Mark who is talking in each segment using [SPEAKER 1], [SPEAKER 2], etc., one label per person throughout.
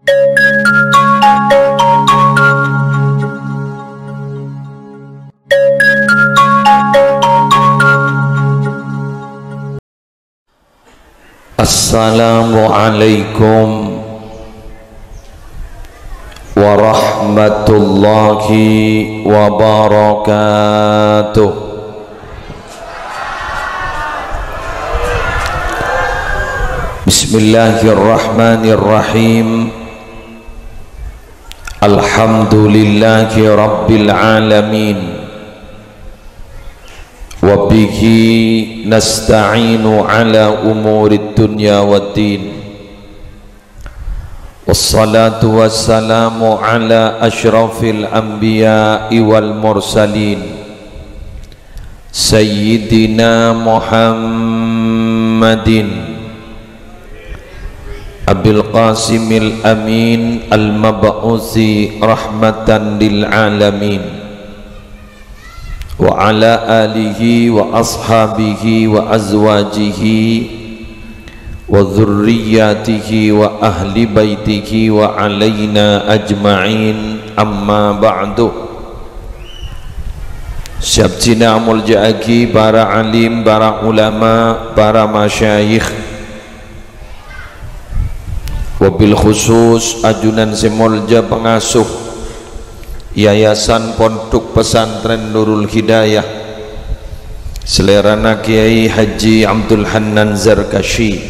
[SPEAKER 1] Assalamualaikum warahmatullahi wabarakatuh. Bismillahirrahmanirrahim. Alhamdulillahi rabbil alamin. Wa bihi nasta'inu ala umurid dunya waddin. Wassalatu wassalamu ala ashrafil anbiya'i wal mursalin Sayyidina Muhammadin Abil Qasimil Amin al-mab'uthi rahmatan lil alamin wa ala alihi wa ashabihi wa azwajihi wa dhurriyyatihi wa ahli baitihi wa alaina ajma'in, amma ba'du. Syabjina mulja'aki para alim, para ulama, para masyayikh, wabil khusus ajunan semulja pengasuh Yayasan Pondok Pesantren Nurul Hidayah Selerana Kiai Haji Abdul Hannan Zarkashi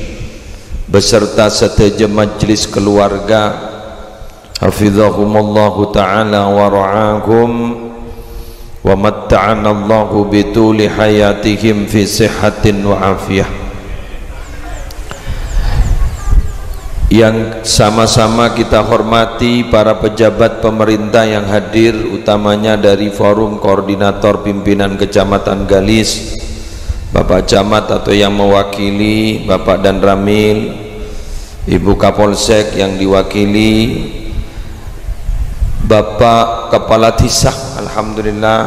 [SPEAKER 1] beserta seteja majlis keluarga, hafizahumullahu ta'ala wa ra'ahum wa matta'anallahu bituli hayatihim fi sihatin wa afiyah. Yang sama-sama kita hormati para pejabat pemerintah yang hadir, utamanya dari Forum Koordinator Pimpinan Kecamatan Galis, Bapak Camat atau yang mewakili, Bapak Dan Ramil, Ibu Kapolsek yang diwakili, Bapak Kepala Tisah, alhamdulillah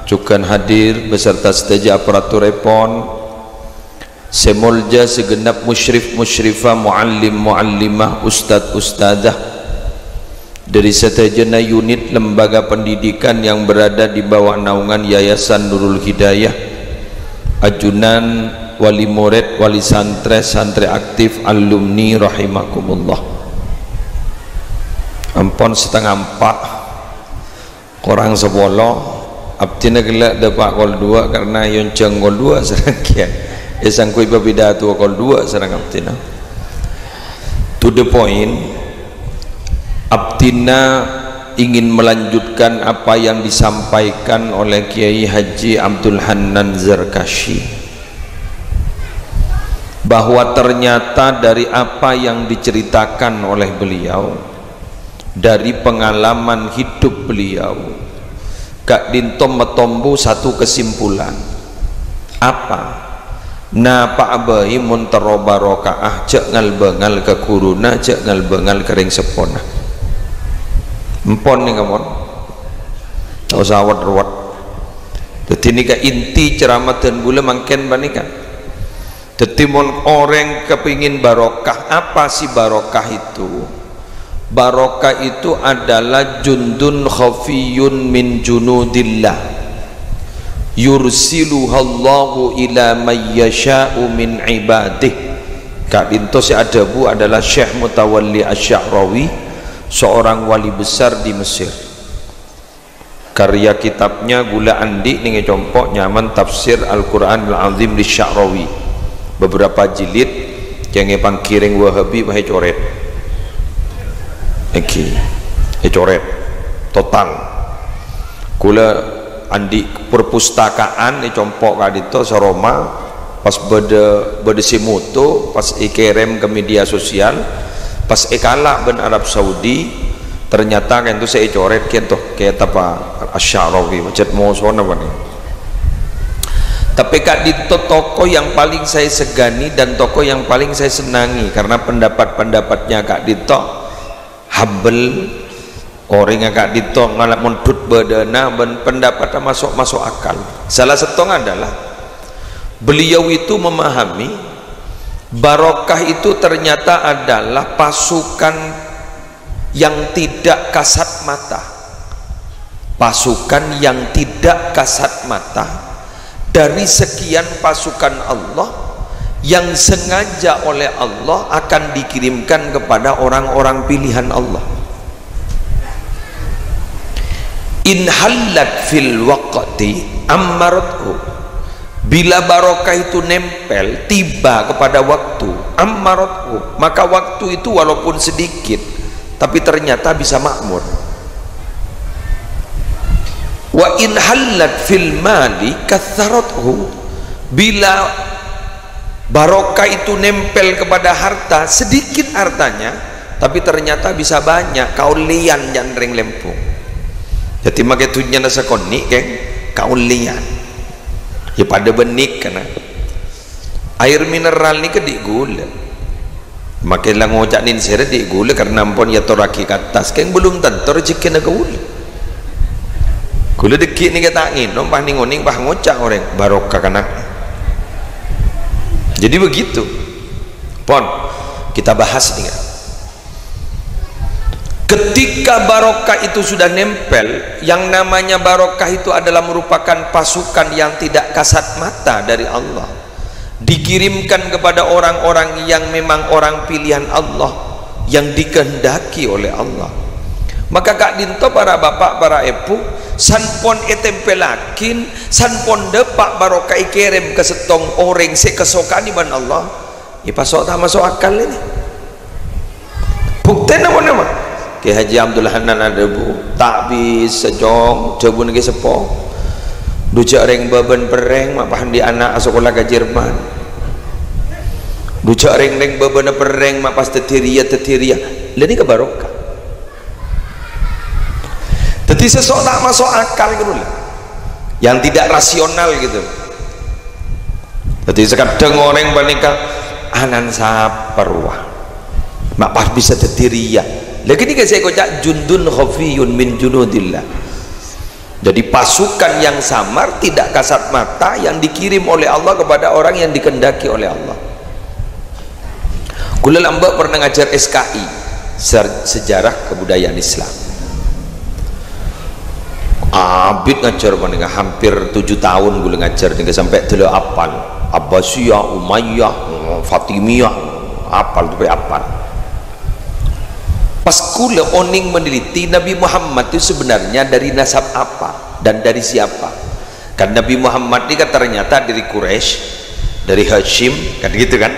[SPEAKER 1] juga hadir beserta seteja aparatur repon, semulja segenap musyrif musyrifah, muallim muallimah, ustadz ustadzah dari setajana unit lembaga pendidikan yang berada di bawah naungan Yayasan Nurul Hidayah, ajunan wali murid, wali santri, santri aktif, alumni rahimakumullah. Ampun setengah empat korang sepuluh abdina gelak dapat kol dua karena yonceng kol dua serangkian esangkui babidatu kol dua serang abdina. To the point, abdina ingin melanjutkan apa yang disampaikan oleh Kiai Haji Abdul Hannan Zarkashi, bahwa ternyata dari apa yang diceritakan oleh beliau, dari pengalaman hidup beliau, Kak Dintom metombo satu kesimpulan. Apa? Na Pak Abai muntero barokaah cek ngal bengal ke kuruna, cek ngal bengal kering sepona. Empon nih kamu, tak usah awat-awat. Jadi ini ke inti ceramah dan bula mangken banikan. Jadi orang kepingin barokah, apa sih barokah itu? Barokah itu adalah jundun khafiyun min junudillah yursiluhallahu ila mayyasha'u min ibadih. Kak Dinto si adabu adalah Syekh Mutawalli Asy-Sya'rawi, seorang wali besar di Mesir. Karya kitabnya gula andi nih compok nyaman tafsir Al-Quran Al-Azim di Sya'rawi, beberapa jilid yang ngepan kiring Wahabi bahaya coret coret total gula andi perpustakaan nih compok kadito saroma pas bede simuto pas ikerem ke media sosial pas ikala ben Arab Saudi ternyata kan itu saya coret gitu kayak apa Asy-Sya'rawi macet mohon apa nih. Tapi Kak Dito tokoh yang paling saya segani dan tokoh yang paling saya senangi karena pendapat-pendapatnya Kak Dito habel orang yang Kak Dito ngalap mentut bedana dan pendapatnya masuk akal. Salah satu adalah beliau itu memahami barokah itu ternyata adalah pasukan yang tidak kasat mata, pasukan yang tidak kasat mata dari sekian pasukan Allah yang sengaja oleh Allah akan dikirimkan kepada orang-orang pilihan Allah. In hallat fil waqti ammarathu, bila barokah itu nempel tiba kepada waktu, ammarathu, maka waktu itu walaupun sedikit tapi ternyata bisa makmur. Wa in hallat fil mali katharathu, bila barokah itu nempel kepada harta, sedikit hartanya tapi ternyata bisa banyak, kaulian yang ring lempung. Jadi makai tujuan nasa konik kan kaulian ya pada benik karena air mineral ni kedik gula, makai lah ngocak nin seret dik gula karena ampun ya toraki ke atas kan belum tentu rezeki nak gula. Gula dekik ni kata angin nombah ni ngoning bah ngocak orang barokah kanak. Jadi begitu pon kita bahas ni kan. Ketika barokah itu sudah nempel, yang namanya barokah itu adalah merupakan pasukan yang tidak kasat mata dari Allah, dikirimkan kepada orang-orang yang memang orang pilihan Allah, yang dikehendaki oleh Allah. Maka kak dinto para bapak para ibu sanpon etempelakin sanpon depak barokah ikirim ke setong orang se kesokan iban Allah pasok tak masuk akal ini bukti nama-nama ke Haji Abdul Hanan ada bu tak bisa jong coba lagi sepong dujak reng beban pereng mak pahan di anak sekolah ke Jerman, dujak reng beban pereng mak pas tetiria leni ke barokah. Jadi sesuatu tak masuk akal gitu lah, yang tidak rasional gitu. Jadi sekadang orang bandingkan anan saparwah mak pas bisa tetiria. Lagi ni saya kocak jundun khafiyun min junudillah. Jadi pasukan yang samar tidak kasat mata yang dikirim oleh Allah kepada orang yang dikehendaki oleh Allah. Kula lambak pernah ngajar SKI sejarah kebudayaan Islam. Abid ngajar paling hampir 7 tahun gula ngajar hingga sampai telu apal Abbasiyah, Umayyah, Fatimiyah, apal tu apal. Pas kula oning meneliti Nabi Muhammad itu sebenarnya dari nasab apa dan dari siapa. Kan Nabi Muhammad ini kan ternyata dari Quraisy, dari Hashim, kan gitu kan.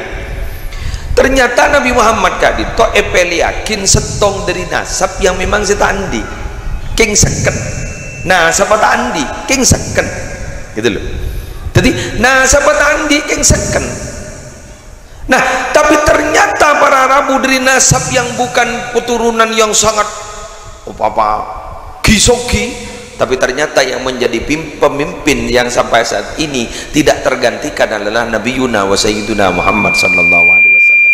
[SPEAKER 1] Ternyata Nabi Muhammad kan itu epeli yakin setong dari nasab yang memang setandi king seken. Nah siapa tandi king seken gitu loh. Jadi nah siapa tandi king seken. Nah tapi ternyata para Arabu dari nasab yang bukan keturunan yang sangat gisogi, tapi ternyata yang menjadi pemimpin yang sampai saat ini tidak tergantikan adalah Nabi Yuna wa Sayyiduna Muhammad sallallahu alaihi wasallam.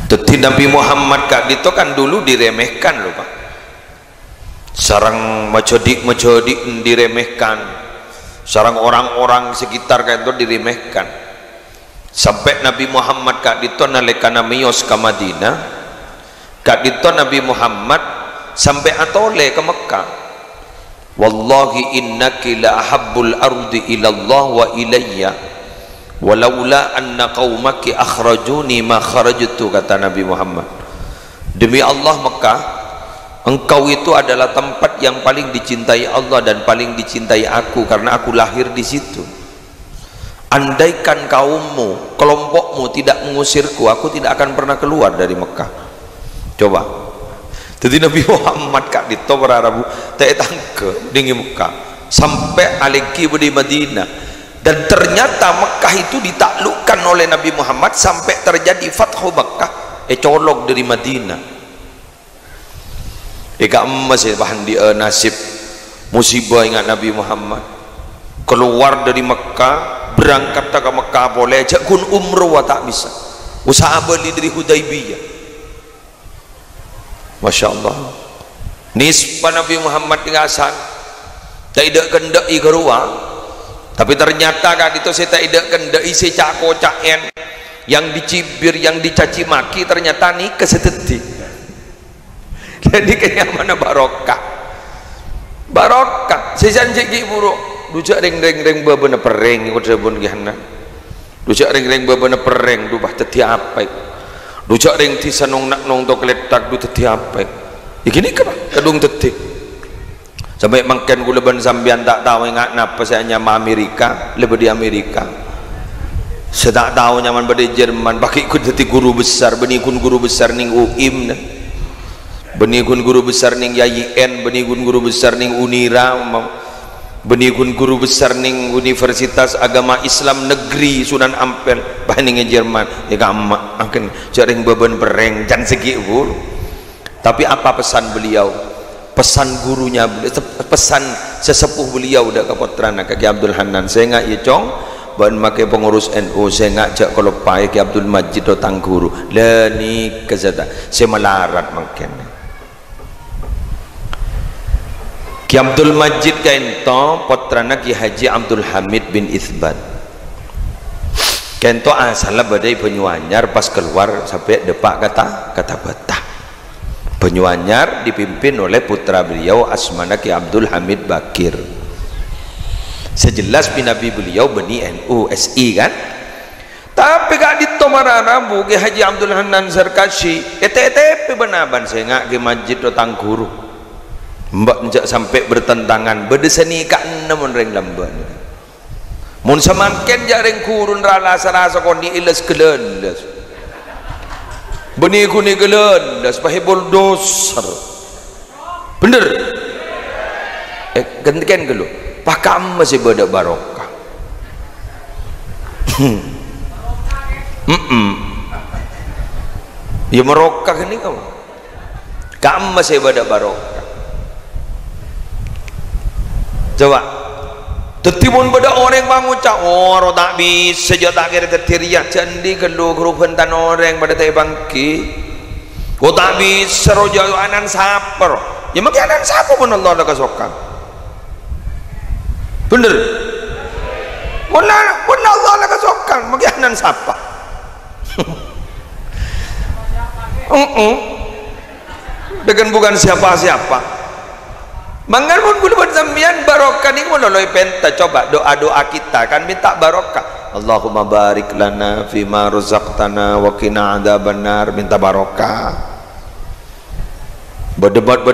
[SPEAKER 1] Jadi Nabi Muhammad kak itu kan dulu diremehkan loh pak, sarang macodik diremehkan, sarang orang-orang sekitar kak itu diremehkan, sampai Nabi Muhammad kak itu nalekana miyos ke Madinah, kak itu Nabi Muhammad sampai atole ke Mekah. Wallahi innaki la ahabbul ardi ilallah wa ilayya walaula anna qaumaki akhrajuni ma kharajtu, kata Nabi Muhammad. Demi Allah Mekah, engkau itu adalah tempat yang paling dicintai Allah dan paling dicintai aku karena aku lahir di situ. Andaikan kaummu, kelompokmu tidak mengusirku, aku tidak akan pernah keluar dari Mekah. Coba. Jadi Nabi Muhammad kak di Arabu tak tangke dengan Mekah sampai aliki di Madinah. Dan ternyata Mekah itu ditaklukkan oleh Nabi Muhammad sampai terjadi Fathu Mekah colok dari Madinah. Eka emas bahan di nasib musibah ingat Nabi Muhammad keluar dari Mekah berangkat ke Mekah boleh ajak kun umroh tak bisa usaha beli dari Hudaibiyah Masya Allah. Nisbah Nabi Muhammad ngasan tidak kendai ke ruang, tapi ternyata kan itu saya tidak kendai secak kocaken yang dicibir, yang dicaci maki, ternyata nih keseteti. Jadi kayak mana barokah saya janji buruk dujak ring bebener pereng udah bun gihana dujak ring bebener pereng dubah teti apa dujak ring tisanong nak nong to keletak du teti apa ya gini ke kedung teti sampai mangken gula ban sambian tak tahu ngak napa saya nyama Amerika lebih di Amerika saya tak tahu nyaman pada Jerman pakai ikut teti guru besar benikun guru besar ning UIM nah benikun guru besar ning YIN benikun guru besar ning Unira benikun guru besar ning Universitas Agama Islam Negeri Sunan Ampel bahning Jerman ya gamak akan jaring beban pereng jan segi guru. Tapi apa pesan beliau, pesan gurunya, pesan sesepuh beliau dah keputrana Ki Abdul Hanan saya ngak ya cong ban make pengurus NU saya ngajak kalau pai Ki Abdul Majid datang guru lani kezada saya melarat mangken Ki Abdul Majid kaento putrana Ki Haji Abdul Hamid bin Itsbat kaento asal badai Banyuanyar pas keluar sampai depak kata Batah. Banyuanyar dipimpin oleh putra beliau Asmana Ki Abdul Hamid Bakir. Sejelas binabi beliau beni NU SI kan, tapi gak ditomarana bu Ki Haji Abdul Hanan Zarkashi ETP benaban saya ngak Ki Majid datang guru mbak njak sampai bertentangan bedeseni ka namun reng lamban mun samangken jareng kurun rala sarasa kondi iles gelendes beni kuni gelendes pahe bulldozer bener gantikan gelo pakam masih beda barokah ya merokah ini kamu masih beda barokah. Coba tetimun pada orang bangucap orang tak bisa jauh tak kira tertiriak candi gelu kerupan tan orang pada tay bangki kau tak bisa roja anan saper ya makin anan saper pun Allah ada kesokan bener pun Allah ada kesokan makin anan saper dengan bukan siapa-siapa Manggal pun gula sambian barokah ni pun loloi penta coba doa-doa kita kan minta barokah Allahumma barik lana fima razaqtana wa qina adzabannar minta barokah berdebat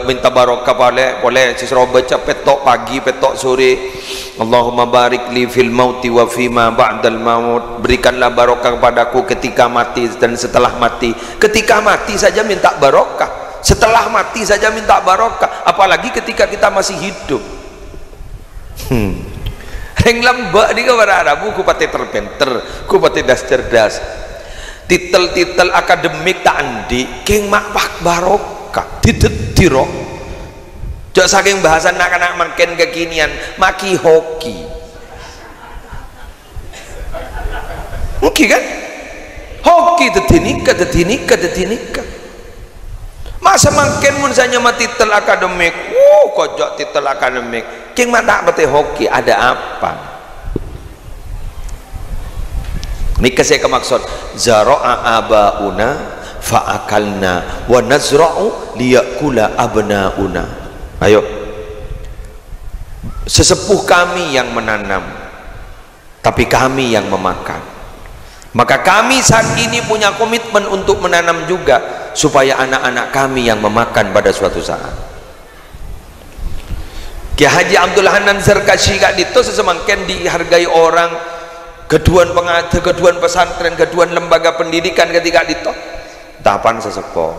[SPEAKER 1] minta barokah boleh sisro baca petok pagi petok sore Allahumma barik li fil mauti wa fima ba'dal maut berikanlah barokah kepadaku ketika mati dan setelah mati ketika mati saja minta barokah setelah mati saja minta barokah apalagi ketika kita masih hidup reng lembak di kabar Arabu ku pati terpenter ku pati das cerdas titel-titel akademik tak andi keng mak barokah ditiro jok saking bahasan anak-anak makin kekinian maki hoki mungkin kan hoki detinika masa makin mun sanya mati titel akademik kojok titel akademik king mata bete hoki ada apa ini saya kemaksud zara'a abauna fa'akalna wa nazra'u liyakula abnauna ayo sesepuh kami yang menanam tapi kami yang memakan maka kami saat ini punya komitmen untuk menanam juga supaya anak-anak kami yang memakan pada suatu saat. Ki Haji Abdul Hanan Zarkashi gak dito sesemangken dihargai orang keduan pesantren keduan lembaga pendidikan ketika dito tapan sesepuh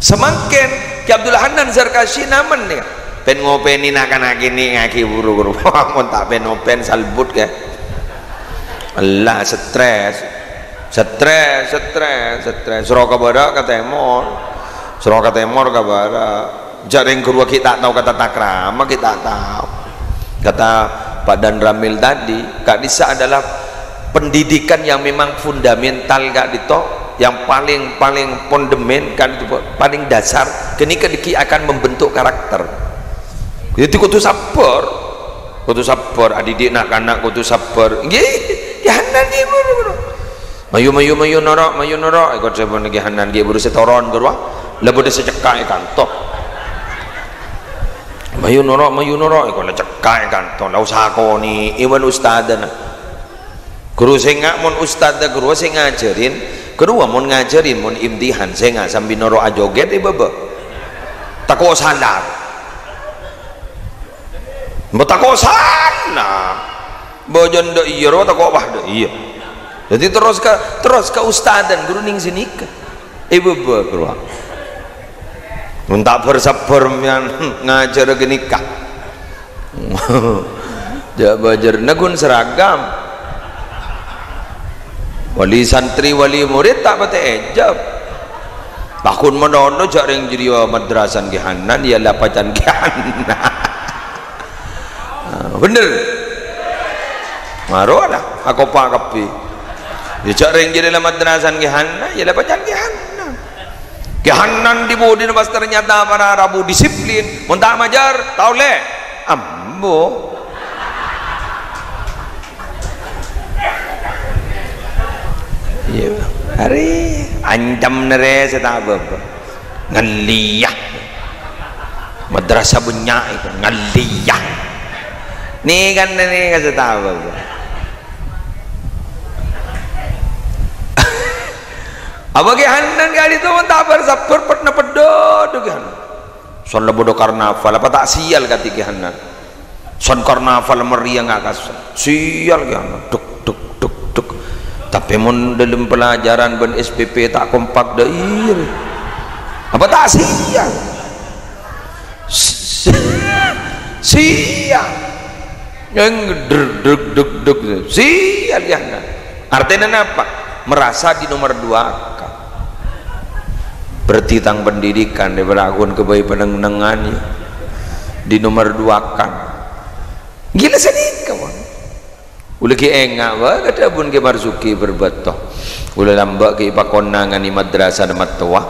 [SPEAKER 1] semangken Ki Abdul Hanan Zarkashi namen nih pen ngopeni nak-anak ini ngaki buru-buru mun tak pen ngopen salbut ya Allah stres Suraka bara Suraka temor kabara jaring guru kita tahu kata takrama kita tahu kata Pak Dan Ramil tadi Kak Disa adalah pendidikan yang memang fundamental Kak Dito yang paling fondamen kan itu paling dasar kenika diki akan membentuk karakter. Jadi kudu sabar adik nak kanak kudu sabar nggih hanan nggih mayu norok ikut sebab nggih hanan nggih buru setoron guru lah bode secekak kantor mayu norok ikut cekak kantor la usakoni iwan ustadana guru sing mun ustad guru sing ngajarin kedua mun ngajarin mun imtihan sing sambil norok ajoget bebe tako sadar betako sana bojon do iya ro tako bah do iya jadi terus ke ustadan guru ning sini ke bebe guru mun tak bersabar ngajar gini kah jak bajar nagun seragam wali santri wali murid tak pati ejab takun menono jak ring jadi madrasan gihanan ya lapacan gihanan bener maruah lah aku pak kapi ya jak ring jadi madrasan gihanan ya lapacan gihanan di budi pas ternyata para rabu disiplin muntah majar tau le ambo iya hari ancam nere setabab ngeliyah madrasah bunyak itu ngeliyah nih kan setabab apa kehanan kali itu tak bersabar pernah pedot kehanan son lebodo karnaval apa tak sial kati kehanan son karnaval meriang akas sial kehanan duk tapi mun dalam pelajaran ben SPP tak kompak dair apa tak siang siang yang deg siang ya artinya apa merasa di nomor 2 kan berarti tang pendidikan daripada akun kebaik penengannya di nomor 2 kan gila sedih kawan ula ki enga wa kada bun ke marzuki berbatoh ula lambak ke ipakonangan ni madrasah matwa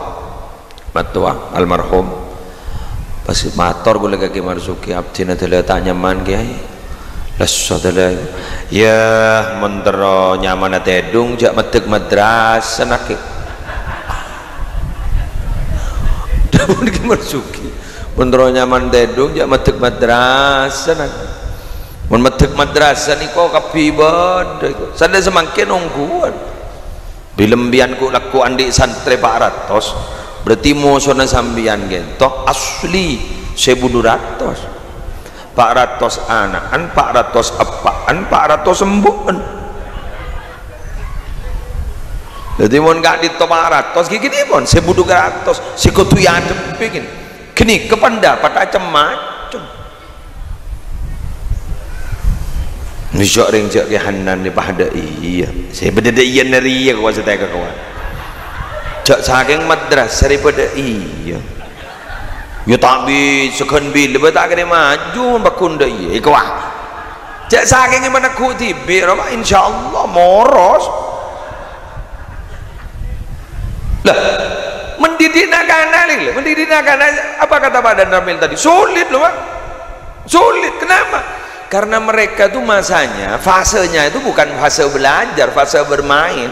[SPEAKER 1] almarhum pas mator gula ke marzuki abdina tele tanya man ke lassadala ya mentero nyaman tedung jak metek madrasah nak dabun ke marzuki mentero nyaman tedung jak metek madrasah nak mun metek madrasah ni kau kapi badai sada semakin ongguan bilembian ku laku andi santri 400 berarti musona sambian gentok asli 1200 400 anakan 400 apaan 400 sembuhan jadi mun gak di 400 gini pun 1200 sikutu yang bikin kini kependapat aja macam nisok ring jak kehanan ni pada iya saya beda iya nari ya kawan saya kawan jak saking madrasah daripada iya ya tapi sekan bil lebih tak kena maju bakun dah iya kawan jak saking mana ku tibi rama insyaallah moros lah mendidik nak kanal mendidik nak kanal apa kata Pak Dan Ramil tadi sulit loh Pak sulit kenapa karena mereka tuh masanya fasenya itu bukan fase belajar fase bermain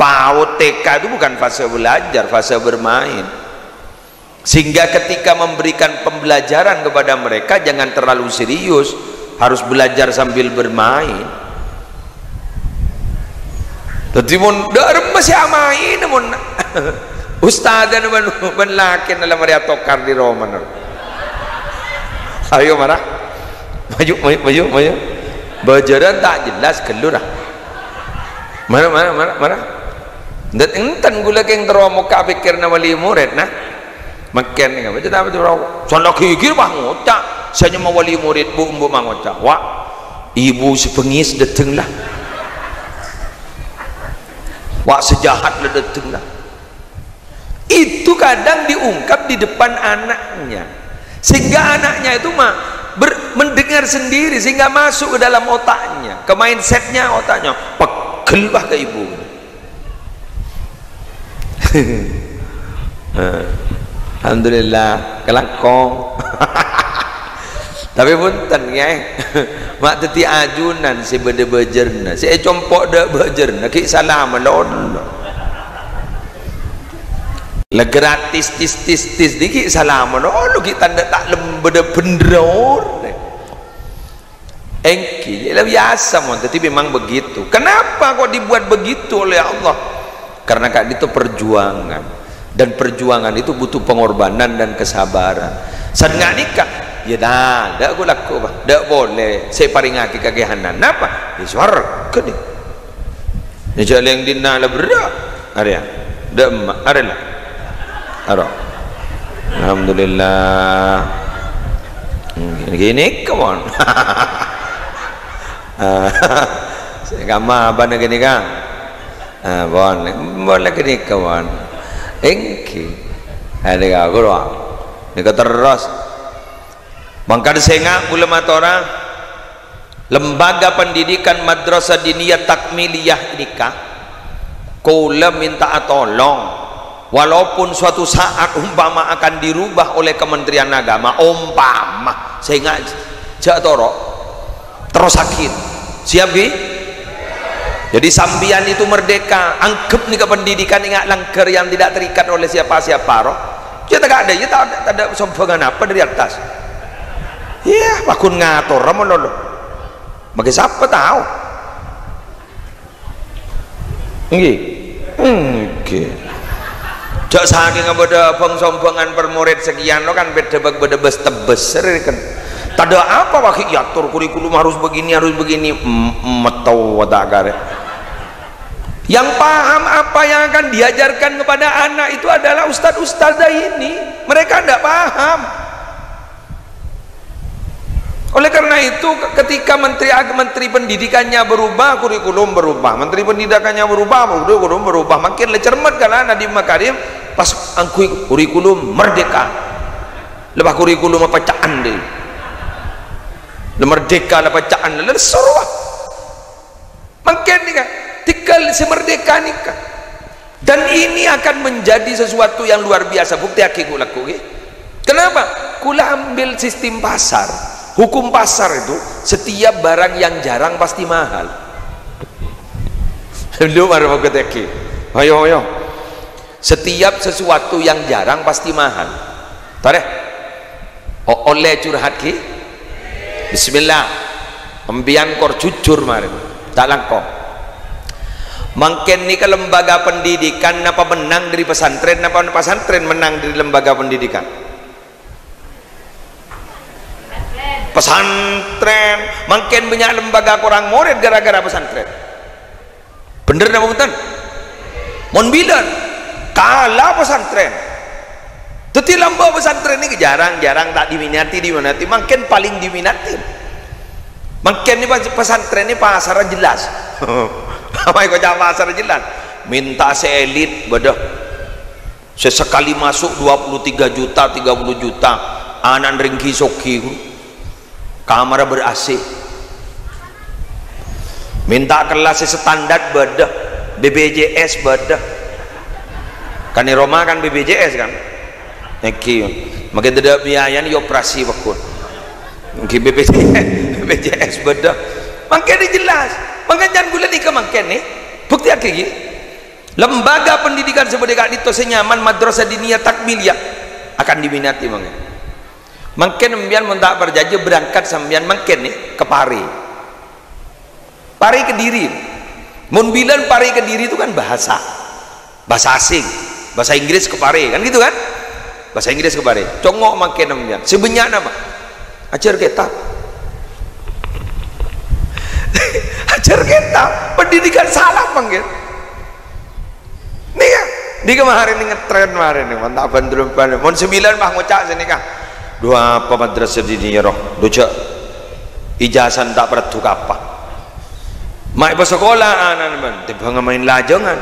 [SPEAKER 1] PAUD TK itu bukan fase belajar fase bermain sehingga ketika memberikan pembelajaran kepada mereka jangan terlalu serius harus belajar sambil bermain jadi mun dar masih main mun ustadan ben lakin dalam area tokar di Roman ayo marah maju bajaran tak jelas kelur lah mana dan enten gula keng teromuka pikir na wali murid nah makin ni apa jadi apa tu soalnya kikir bah ngocak saya mau wali murid bu mah ngocak wah ibu sepengis dateng lah wah sejahat lah dateng lah itu kadang diungkap di depan anaknya sehingga anaknya itu mah mendengar sendiri sehingga masuk ke dalam otaknya ke mindsetnya otaknya pegel bah ke ibu Alhamdulillah kelakong. Tapi punten ya, mak teti ajunan si bede bejerna, si compok dak bejerna, ki salam lon. La gratis tis dikit salam lon, ki tanda tak lem bede bendror. Engki, ya biasa mon, tapi memang begitu. Kenapa kok dibuat begitu oleh Allah? Karena kak itu perjuangan, dan perjuangan itu butuh pengorbanan dan kesabaran. Saat nggak nikah, ya dah, dah aku laku bah, dah boleh. Saya paringaki kagehanan, apa? Di suara ke ni. Ni jalan yang dina lah berak, ada ya, dah emak, ada lah, ada. Alhamdulillah. Gini kawan. Kama apa nak gini kan? Boleh gini kawan. Engki, ada aku doang. Nika terus mangkar sengak ulama orang lembaga pendidikan madrasah diniyah takmiliyah nikah kula minta tolong, walaupun suatu saat umpama akan dirubah oleh Kementerian Agama, umpama sehingga jak torok terus sakit siap bi. Jadi sambian itu merdeka, anggap nih ke pendidikan ingat langker yang tidak terikat oleh siapa-siapa roh. Ya tak ada, ya tak ada sombongan apa dari atas. Ya, bakun ngatur ramon lolo. Bagi siapa tahu? Nggih. Nggih. Jak saking beda sombongan per murid sekian lo kan beda tebes kan. Tak ada apa bagi atur kurikulum harus begini metau tak gare. Yang paham apa yang akan diajarkan kepada anak itu adalah ustadz-ustadzah ini. Mereka tidak paham. Oleh karena itu ketika menteri pendidikannya berubah, kurikulum berubah. Menteri pendidikannya berubah, kurikulum berubah. Makin cermat kalau Nadiem Makarim pas angkui kurikulum merdeka. Lepas kurikulum apa caan deh. Merdeka lepas caan lepas sorwa. Makin ni kan tinggal semerdeka nikah, dan ini akan menjadi sesuatu yang luar biasa. Bukti aku laku. Kenapa? Kula ambil sistem pasar. Hukum pasar itu setiap barang yang jarang pasti mahal. Belum ada bukti aku. Ayo. Setiap sesuatu yang jarang pasti mahal. Tarik. Oleh curhat ki. Bismillah. Pembian kor jujur marin. Tak langkong. Mungkin ni ke lembaga pendidikan apa menang dari pesantren, apa pesantren menang dari lembaga pendidikan? Pesantren. Mungkin banyak lembaga kurang murid gara-gara pesantren. Bener apa betul? Mon bilan kalah pesantren. Tetapi lembaga pesantren ini jarang-jarang tak diminati. Mungkin paling diminati. Mungkin ni pesantren ni pasar jelas. Apa yang kau jawab pasar jelas? Minta seelit bedah. Sesekali masuk 23 juta, 30 juta. Anak ringki soki. Kamar ber-AC. Minta kelas standar bedah. BPJS bedah. Kan di Roma kan BPJS kan. Neki. Makin tidak biaya ni operasi bakun. Mungkin BPJS bedah. Makin jelas. Makin jangan gula ni ke makin ni. Bukti apa lagi? Lembaga pendidikan sebagai itu senyaman madrasah diniyah takmiliyah akan diminati makin. Makin membian mentak berjanji berangkat sambian makin ni ke Pari. Pari Kediri. Munbilan Pari Kediri itu kan bahasa asing, bahasa Inggris ke Pari kan gitu kan? Bahasa Inggris ke Pari. Congok makin membian. Sebenarnya apa? Ajar kitab. Ajar kitab pendidikan salah panggil nih ya di kemarin ini ngetren kemarin nih mantap bandul mon 9 mah ngocak sini kah dua apa madrasah diniyah roh doja ijazah tak perlu apa mak ibu sekolah anak tebang main lajangan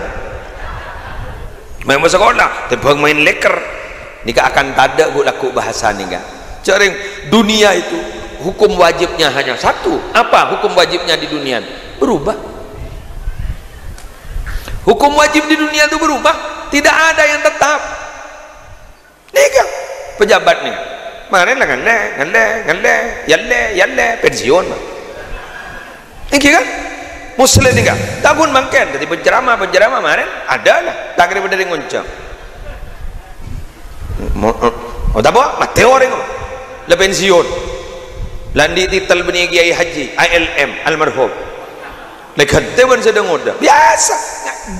[SPEAKER 1] mak ibu sekolah tebang main leker nikah akan tada gua laku bahasa nih kah jaring dunia itu hukum wajibnya hanya satu. Apa hukum wajibnya di dunia? Berubah. Hukum wajib di dunia itu berubah. tidak ada yang tetap. Nih kan pejabat nih, kemarin lah yalle pensiun. Ini kan Muslim nih kan, tahun mangken jadi penceramah kemarin ada lah, tak kira dari ngoncang. Oh tak apa, mati orang le pensiun. Landi titel beni Kiai Haji ILM almarhum. Lekantewan sedang udah biasa,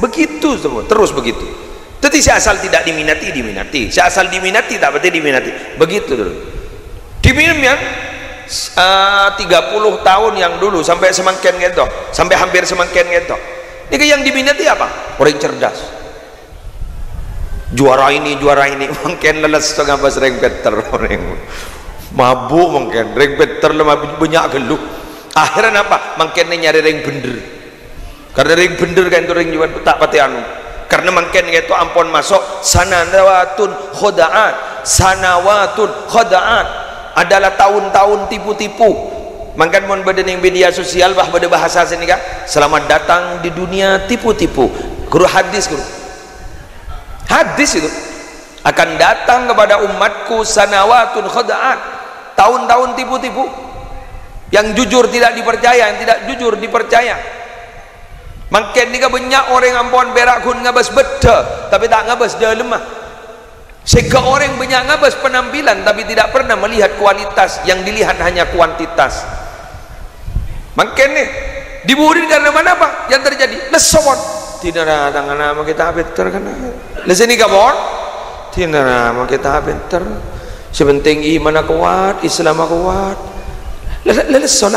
[SPEAKER 1] begitu semua, terus begitu. Tapi seasal tidak diminati, seasal diminati tak berarti diminati, begitu terus. Diminum 30 tahun yang dulu sampai semangken gitu, sampai hampir semangken gitu. Ini yang diminati apa? Orang cerdas. Juara ini, mungkin leles setengah pas reng Peter orang. Mabuk mungkin reng Peter lemah banyak geluh. Akhirnya apa? Mungkin nyari reng bener. Karena reng bener kan itu reng juga tak pati anu. Karena mungkin itu ampun masuk sanawatun khoda'at adalah tahun-tahun tipu-tipu. Mungkin mau berdening media sosial bah pada bahasa sini kan. Selamat datang di dunia tipu-tipu. Guru hadis guru. Hadis itu akan datang kepada umatku sanawatun khoda'at, tahun-tahun tipu-tipu. Yang jujur tidak dipercaya, yang tidak jujur dipercaya. Makin ni banyak orang ampun berak kun ngabas beda tapi tak ngabas dah lemah. Sehingga orang banyak ngabas penampilan tapi tidak pernah melihat kualitas, yang dilihat hanya kuantitas. Makin ni diburi karena mana apa yang terjadi? Lesawat. Tidak ada tangan nama kita pinter kan? Lesini kabor. Tidak nama kita pinter. Sepenting iman kuat, Islam kuat. Lelesok.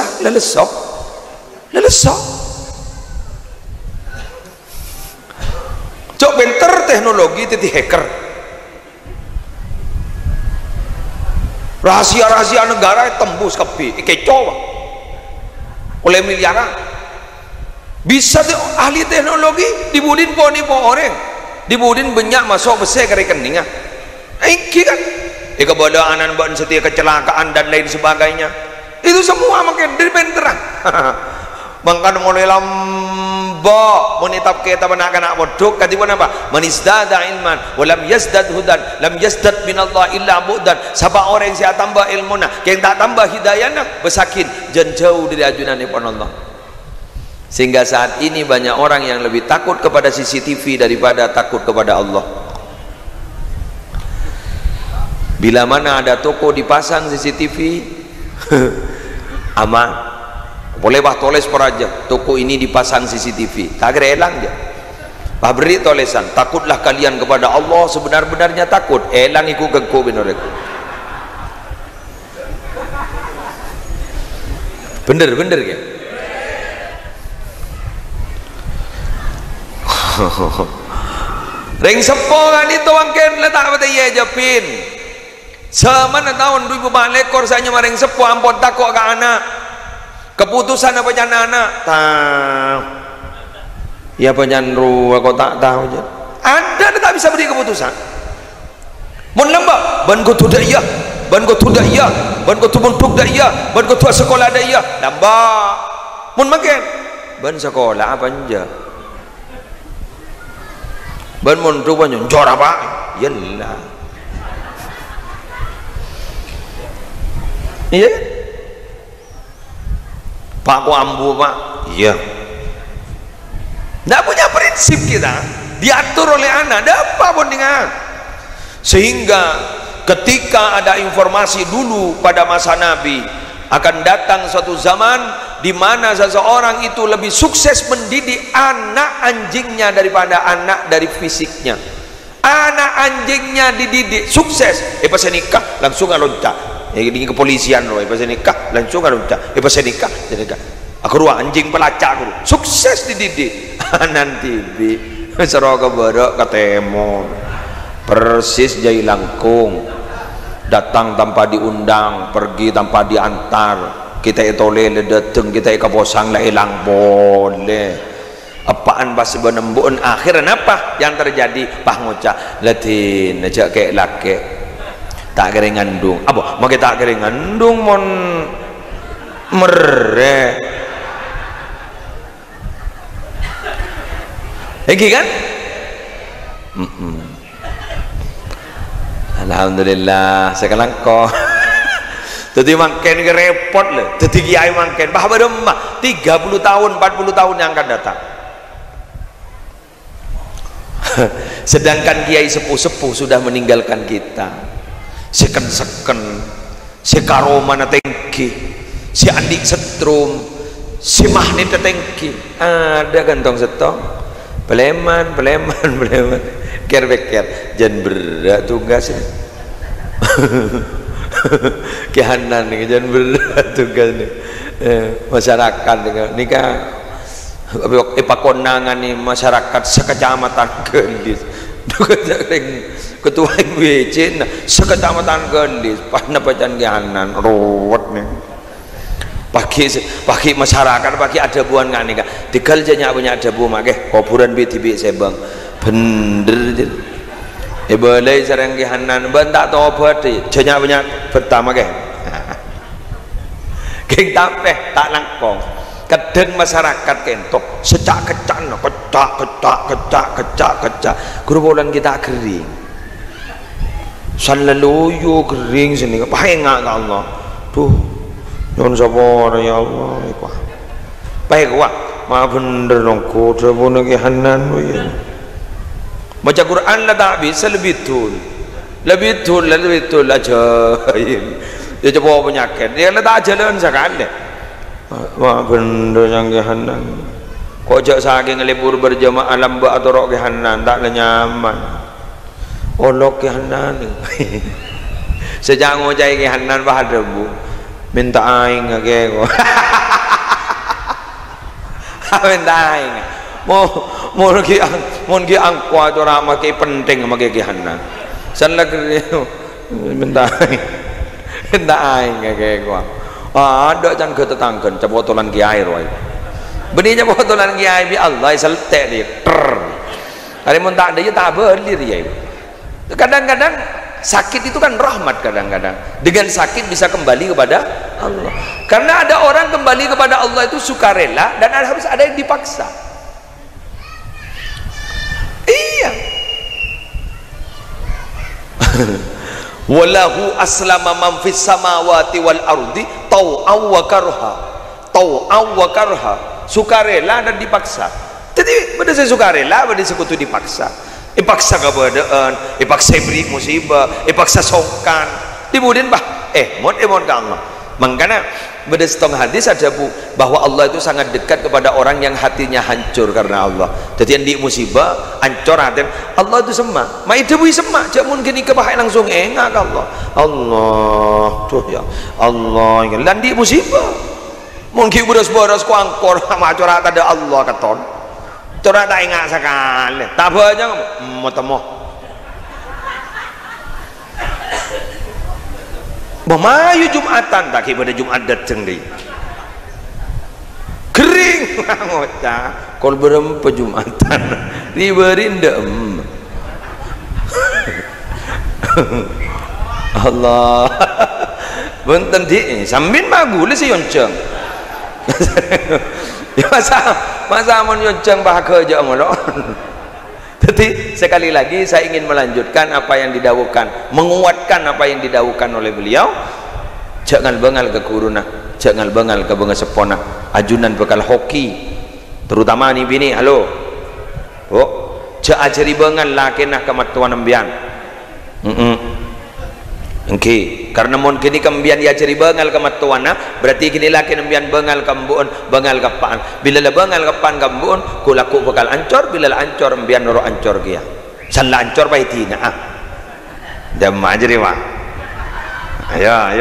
[SPEAKER 1] Cok pinter teknologi titi hacker. Rahasia-rahasia negara tembus kepi, kecoh oleh miliaran. Bisa ahli teknologi dibudin poni po orang, dibudin banyak masuk besar ke rekeningnya. Iki kan, kebodohan ban setiap kecelakaan dan lain sebagainya. Itu semua makin dari penterang. Mangkan mulai lamba menitap kita anak-anak bodoh katiban apa? Manisdada ilman walam yazdad hudan lam yazdad minallah illa bu'dan. Siapa orang yang saya tambah ilmuna, yang tak tambah hidayahnya besakin jan jauh dari ajunan Allah. Sehingga saat ini banyak orang yang lebih takut kepada CCTV daripada takut kepada Allah. Bila mana ada toko dipasang CCTV aman. Boleh bah toles peraja toko ini dipasang CCTV, tak kira elang dia. Bah beri tolesan, takutlah kalian kepada Allah sebenar-benarnya takut. Elang iku gengko benorek. Bener ke? Ring sepo kan itu angken letak apa iya japin. Semana tahun 2004 lekor saya maring sepo ampun takut ke anak. Keputusan apa jangan anak? Tahu. Ya penyanru aku tak tahu je. Ada tak bisa beri keputusan. Mun lembak, ban ko tudak iya, ban ko tudak iya, ban ko tumuntuk dak iya, ban ko tuak sekolah dak iya. Lembak. Mun makan, ban sekolah apa anja? Ban mun tu ban njor apa? Yalah. Iya. Pak ku ambu pak, iya. Tidak punya prinsip kita, diatur oleh anak, ada apa pun dengan. Sehingga ketika ada informasi dulu pada masa Nabi akan datang suatu zaman di mana seseorang itu lebih sukses mendidik anak anjingnya daripada anak dari fisiknya. Anak anjingnya dididik sukses, pas nikah langsung loncat. Di kepolisian loh, pas nikah langsung loncat. Pas nikah, aku ruang anjing pelacak aku, sukses dididik. Nanti bi seroga berok ketemu persis jai langkung, datang tanpa diundang, pergi tanpa diantar. Kita itolele dateng, kita ikaposang lah hilang boleh. Apaan pas benembun akhirnya apa yang terjadi? Pah ngucap latin aja kayak laki tak kira ngandung apa mau kita kira ngandung mon mereh iki kan Alhamdulillah sekarang kau jadi makin repot lah jadi kiai makin bah beremah 30 tahun 40 tahun yang akan datang. Sedangkan kiai sepuh-sepuh sudah meninggalkan kita. Seken-seken si Karomana tengki, si Andik Setrum, si Mahnit tengki, ada gantong setong Peleman ker-beker jangan berat tugas kehanan nih jangan berat tugas nih masyarakat nikah konangan nih masyarakat sekecamatan Gendis ketua MWC sekecamatan Gendis pana pacan kehanan ruwet nih pakai masyarakat pakai ada buan nggak nih kak tinggal janya punya ada bu mak kuburan biti sebang bener je boleh sareng kehanan bentak tobat janya punya pertama geng tapeh tak langkong kadang masyarakat kentok secak kecan kecak gerombolan kita kering selalu kering sini apa enggak Allah tuh non sabar ya Allah ikwa baik wah ma bener dong ko sabun kehanan ya baca Quran lah tak bisa lebih tul aja dia coba penyakit dia lah tak jalan sekali ma bener yang kehanan kok jak saking libur berjamaah lambak atau rok kehanan tak lah nyaman olok kehanan sejak ngocai kehanan bah debu minta aing ngake ko minta aing mau ki angkwa to ra make penting make kehanan salah minta aing ngake ko ada jan ke tetanggen capotolan kiai roy benih capotolan kiai bi Allah seltek dia hari mun tak ada ya tak belir ya kadang-kadang sakit itu kan rahmat kadang-kadang dengan sakit bisa kembali kepada Allah karena ada orang kembali kepada Allah itu sukarela dan harus ada yang dipaksa iya walahu aslama man fis samawati wal ardi tau'aw wa karha sukarela dan dipaksa jadi pada saya sukarela pada sekutu dipaksa ipaksa keberadaan, ipaksa beri musibah, ipaksa songkan kemudian mon ke Allah makanya pada setengah hadis ada bu bahwa Allah itu sangat dekat kepada orang yang hatinya hancur karena Allah jadi yang di musibah hancur hati Allah itu semak mai debu semak jak mungkin ikebah langsung engak Allah tuh ya Allah dan di musibah mungkin beres-beres ku angkor sama curhat ada Allah keton curhat tak ingat sekali tak apa aja mau temu Mamayu Jumatan tak pada Jumat datang deh kering ngocah kol berempa Jumatan diberi ndem Allah benten di sambil magu si yonceng ya masa mon yonceng bahagia aja ngolon. Jadi sekali lagi saya ingin melanjutkan apa yang didawukan, menguatkan apa yang didawukan oleh beliau. Jangan bengal ke kuruna, jangan bengal ke bengal sepona, ajunan bekal hoki, terutama ni bini, halo, ajari bengal laki nak kematuan ambian, okay. Karena mon kini kembian ya cari bengal kematuan berarti kini laki ambian bengal kembun, bengal kapan, bila la bengal kapan kembun, kulaku bekal ancor, bila la ancor ambian noro ancor kia, salah ancor paitina dah majri wah. Ayo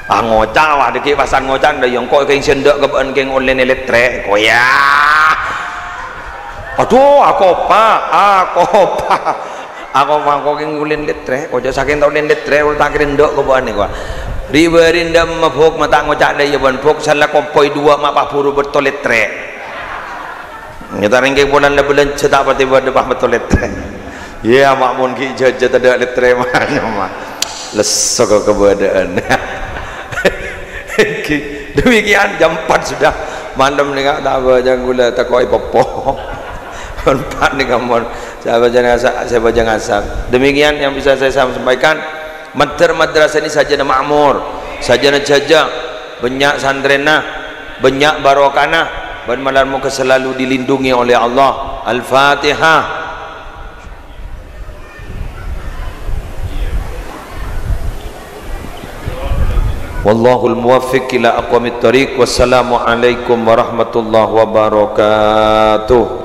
[SPEAKER 1] ngocah wah deki pasan ngocah dah yang kau keng sendok keban keng online elektrik kau ya aduh aku kau keng online elektrik kau jasa keng online elektrik kau tak keren dok keban ni kau riberin dah mabuk mata ngocah dah ya ban pok salah kompoi dua mak puru betul elektrik kita ringkeng bulan le bulan cetak pati buat depan betul elektrik ya mak mun ki jaja ada elektrik mana mak lesok keberadaan demikian jam 4 sudah malam ni tak apa jangan gula tak koi popo Konpak nih kamu, saya baca ngasap. Demikian yang bisa saya sampaikan. Madrasah ini sajana makmur, sajana jajak, banyak sandrena, banyak barokana, dan malam muka selalu dilindungi oleh Allah. Al-Fatihah. Wallahul muwaffiq ila aqwamit thariq. Wassalamu alaikum warahmatullahi wabarakatuh.